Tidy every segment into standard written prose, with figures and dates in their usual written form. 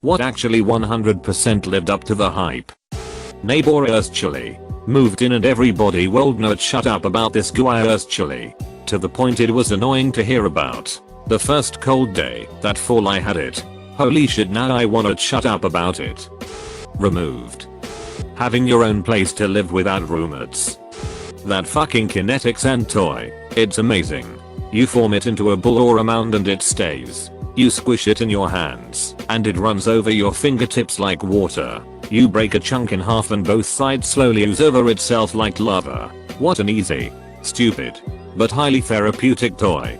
What actually 100% lived up to the hype? Neighbor chili. Moved in and everybody would not shut up about this guayas chili. To the point it was annoying to hear about. The first cold day that fall I had it. Holy shit, now I wanna shut up about it. Removed. Having your own place to live without roommates. That fucking kinetics and toy. It's amazing. You form it into a ball or a mound and it stays. You squish it in your hands and it runs over your fingertips like water. You break a chunk in half and both sides slowly ooze over itself like lava. What an easy, stupid, but highly therapeutic toy.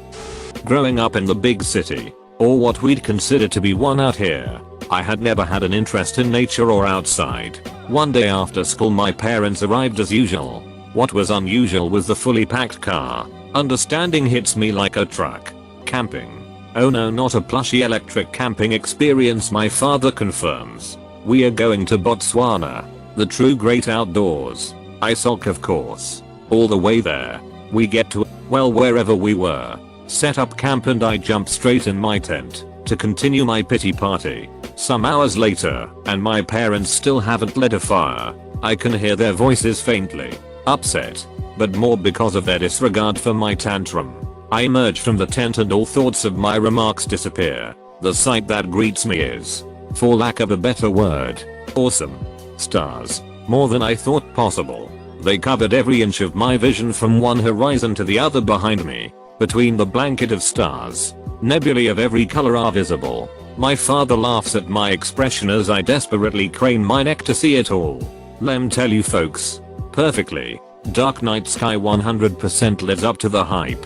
Growing up in the big city, or what we'd consider to be one out here, I had never had an interest in nature or outside. One day after school my parents arrived as usual. What was unusual was the fully packed car. Understanding hits me like a truck. Camping. Oh no, not a plushy electric camping experience, my father confirms. We are going to Botswana. The true great outdoors. I sulk of course. All the way there. We get to, well, wherever we were. Set up camp and I jump straight in my tent to continue my pity party. Some hours later, and my parents still haven't lit a fire. I can hear their voices faintly. Upset. But more because of their disregard for my tantrum. I emerge from the tent and all thoughts of my remarks disappear. The sight that greets me is, for lack of a better word, awesome. Stars. More than I thought possible. They covered every inch of my vision from one horizon to the other behind me. Between the blanket of stars, nebulae of every color are visible. My father laughs at my expression as I desperately crane my neck to see it all. Lem tell you folks. Perfectly. Dark night sky 100% lives up to the hype.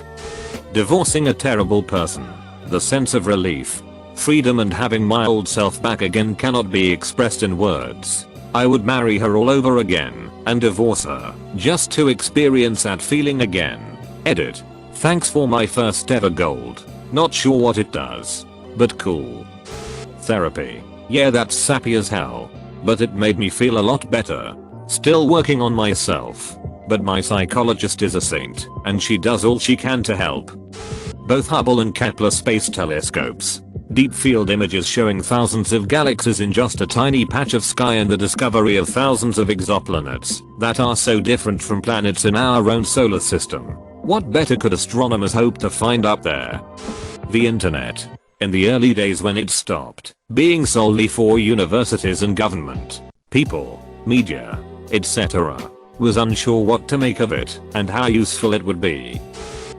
Divorcing a terrible person. The sense of relief, freedom and having my old self back again cannot be expressed in words. I would marry her all over again and divorce her just to experience that feeling again. Edit. Thanks for my first ever gold. Not sure what it does, but cool. Therapy. Yeah, that's sappy as hell, but it made me feel a lot better. Still working on myself. But my psychologist is a saint, and she does all she can to help. Both Hubble and Kepler space telescopes. Deep field images showing thousands of galaxies in just a tiny patch of sky and the discovery of thousands of exoplanets that are so different from planets in our own solar system. What better could astronomers hope to find up there? The internet. In the early days when it stopped being solely for universities and government, people, media, etc. was unsure what to make of it and how useful it would be.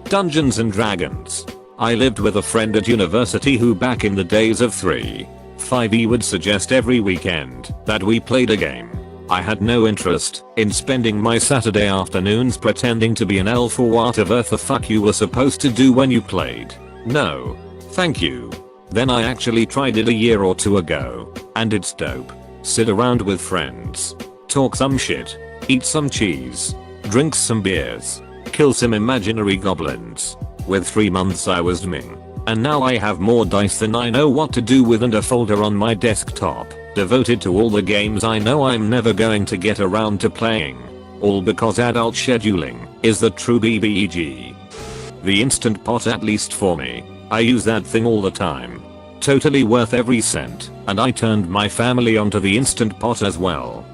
Dungeons and Dragons. I lived with a friend at university who back in the days of 3.5e would suggest every weekend that we played a game. I had no interest in spending my Saturday afternoons pretending to be an elf or whatever the fuck you were supposed to do when you played. No. Thank you. Then I actually tried it a year or two ago, and it's dope. Sit around with friends. Talk some shit. Eat some cheese. Drink some beers. Kill some imaginary goblins. With 3 months I was Ming. And now I have more dice than I know what to do with and a folder on my desktop devoted to all the games I know I'm never going to get around to playing. All because adult scheduling is the true BBEG. The Instant Pot, at least for me. I use that thing all the time. Totally worth every cent, and I turned my family onto the Instant Pot as well.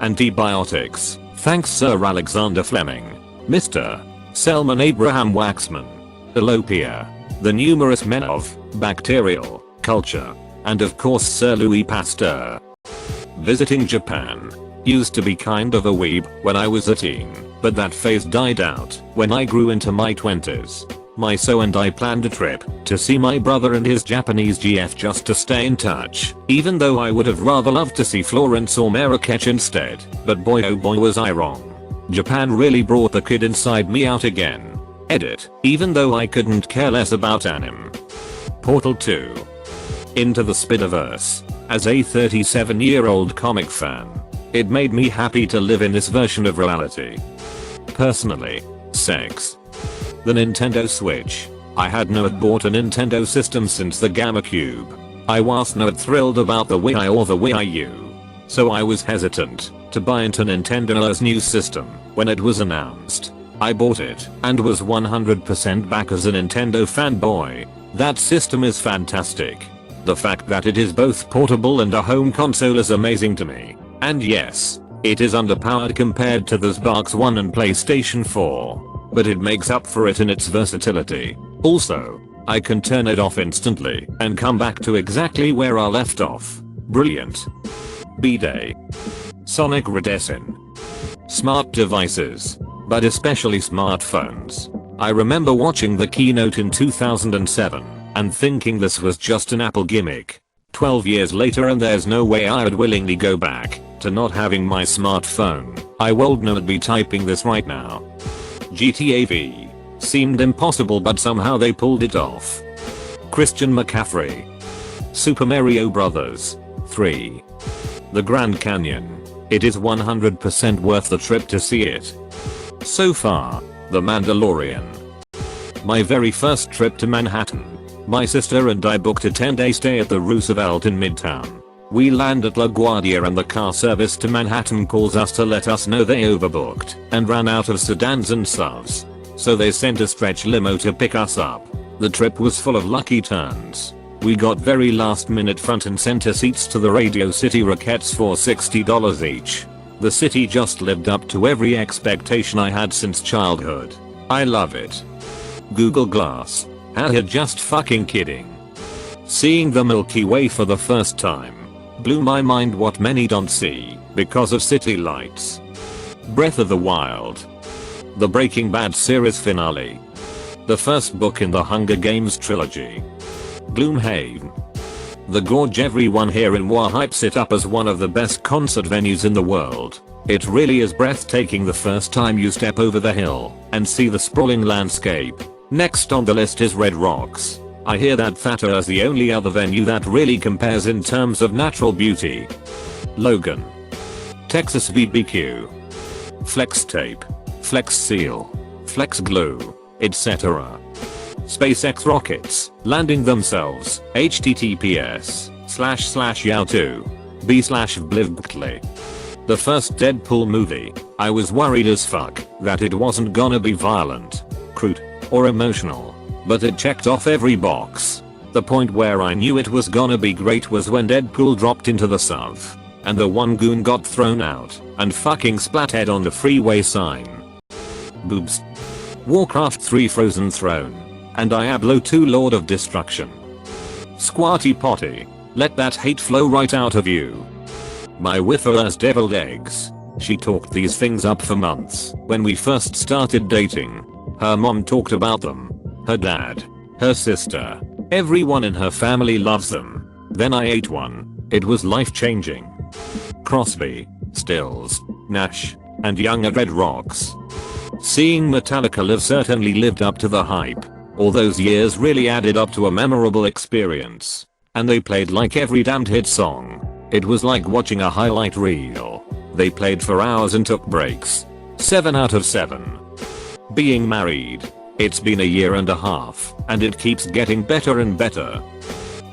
Antibiotics. Thanks Sir Alexander Fleming. Mr. Selman Abraham Waxman. Elopia. The numerous men of bacterial culture. And of course Sir Louis Pasteur. Visiting Japan. Used to be kind of a weeb when I was a teen, but that phase died out when I grew into my 20s. My so and I planned a trip to see my brother and his Japanese GF just to stay in touch, even though I would have rather loved to see Florence or Marrakech instead, but boy oh boy was I wrong. Japan really brought the kid inside me out again. Edit. Even though I couldn't care less about anime. Portal 2. Into the Spider-Verse. As a 37-year-old comic fan, it made me happy to live in this version of reality. Personally, sex. The Nintendo Switch. I had not bought a Nintendo system since the GameCube. I was not thrilled about the Wii or the Wii U. So I was hesitant to buy into Nintendo's new system when it was announced. I bought it and was 100% back as a Nintendo fanboy. That system is fantastic. The fact that it is both portable and a home console is amazing to me. And yes, it is underpowered compared to the Xbox One and PlayStation 4, but it makes up for it in its versatility. Also, I can turn it off instantly and come back to exactly where I left off. Brilliant. B-Day. Sonic Redessin. Smart devices, but especially smartphones. I remember watching the keynote in 2007 and thinking this was just an Apple gimmick. 12 years later and there's no way I would willingly go back to not having my smartphone. I would be typing this right now. GTA V. Seemed impossible but somehow they pulled it off. Christian McCaffrey. Super Mario Bros. 3. The Grand Canyon. It is 100% worth the trip to see it. So far, The Mandalorian. My very first trip to Manhattan. My sister and I booked a 10-day stay at the Roosevelt in Midtown. We land at LaGuardia and the car service to Manhattan calls us to let us know they overbooked and ran out of sedans and SUVs. So they sent a stretch limo to pick us up. The trip was full of lucky turns. We got very last minute front and center seats to the Radio City Rockettes for $60 each. The city just lived up to every expectation I had since childhood. I love it. Google Glass. Haha, just fucking kidding. Seeing the Milky Way for the first time blew my mind, what many don't see because of city lights. Breath of the Wild. The Breaking Bad series finale. The first book in the Hunger Games trilogy. Gloomhaven. The Gorge. Everyone here in WA hypes it up as one of the best concert venues in the world. It really is breathtaking the first time you step over the hill and see the sprawling landscape. Next on the list is Red Rocks. I hear that Thata is the only other venue that really compares in terms of natural beauty. Logan. Texas BBQ. Flex Tape. Flex Seal. Flex Glue. Etc. SpaceX rockets landing themselves. https://youtube.b/blivbtly. The first Deadpool movie. I was worried as fuck that it wasn't gonna be violent, crude, or emotional, but it checked off every box. The point where I knew it was gonna be great was when Deadpool dropped into the SUV and the one goon got thrown out and fucking splattered on the freeway sign. Boobs. Warcraft 3 Frozen Throne. And Diablo 2 Lord of Destruction. Squatty Potty. Let that hate flow right out of you. My Wiffer's deviled eggs. She talked these things up for months. When we first started dating, her mom talked about them. Her dad. Her sister. Everyone in her family loves them. Then I ate one. It was life changing. Crosby, Stills, Nash, and Young at Red Rocks. Seeing Metallica live certainly lived up to the hype. All those years really added up to a memorable experience. And they played like every damned hit song. It was like watching a highlight reel. They played for hours and took breaks. 7 out of 7. Being married. It's been a year and a half, and it keeps getting better and better.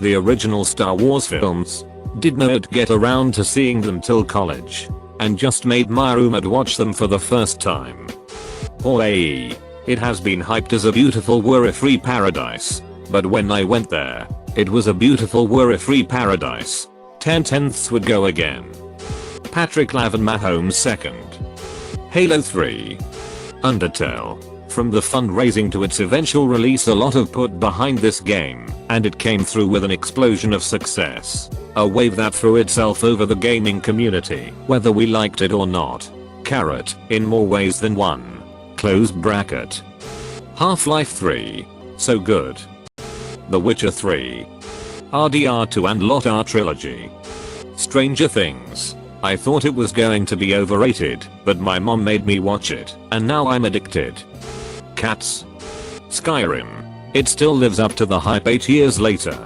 The original Star Wars films. Did not get around to seeing them till college. And just made my roommate watch them for the first time. Hawaii. It has been hyped as a beautiful worry-free paradise. But when I went there, it was a beautiful worry-free paradise. 10/10ths would go again. Patrick Lavin Mahomes second. Halo 3. Undertale. From the fundraising to its eventual release, a lot of put behind this game, and it came through with an explosion of success. A wave that threw itself over the gaming community, whether we liked it or not. Carrot, in more ways than one. Close bracket. Half-Life 3. So good. The Witcher 3. RDR2 and LOTR trilogy. Stranger Things. I thought it was going to be overrated, but my mom made me watch it, and now I'm addicted. Cats. Skyrim. It still lives up to the hype 8 years later.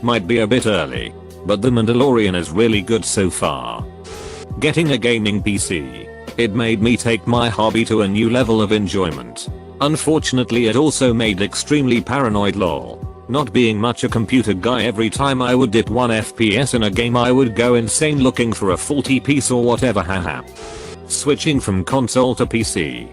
Might be a bit early, but The Mandalorian is really good so far. Getting a gaming PC. It made me take my hobby to a new level of enjoyment. Unfortunately it also made extremely paranoid lol. Not being much a computer guy, every time I would dip 1 FPS in a game I would go insane looking for a faulty piece or whatever, haha. Switching from console to PC.